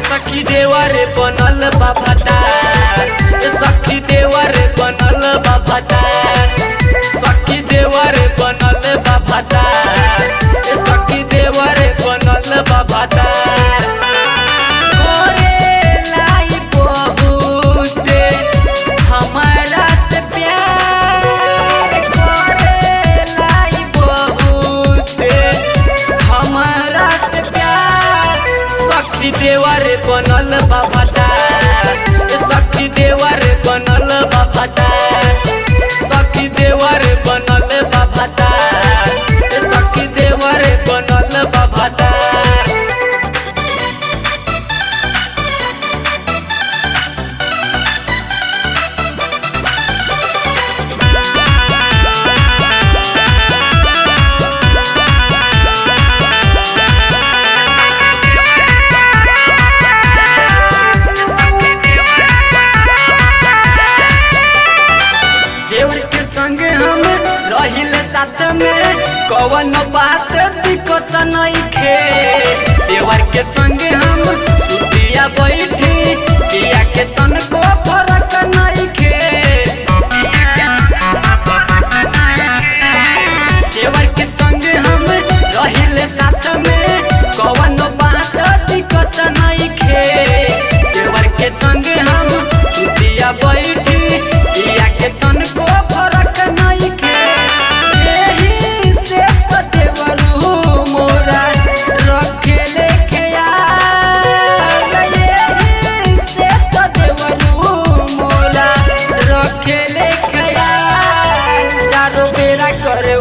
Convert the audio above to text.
सखी देवर बनल बा भतार, सखी देवर बनल बा भतार, सखी देवर बनल बा भतार, सखी देवर बनल बा भतार। लाई बहुत हमारा से प्यार, लाई बहुत हमारा से प्यार। सखी देवर बनल बा भतार, सखी देवर बनल बा भतार, सखी देवर बनल बा भतार, सखी देवर बनल बा भतार। देवर के संग हम रहिल साथ में, कवन बात दिक्कत नहीं खे। देवर के संग हम सुतिया बैठी, पिया के तन को फरक नहीं खे। देवर के संग हम रहिल साथ में, कवन बात दिक्कत नहीं खे। देवर के संग हम सुतिया बैठी, पिया के तन को फरक नहीं खे। यही से देवरू मोरा रखे ले ख्याल, यही से देवरू मोरा रखे ले ख्याल। चारों बेरा करे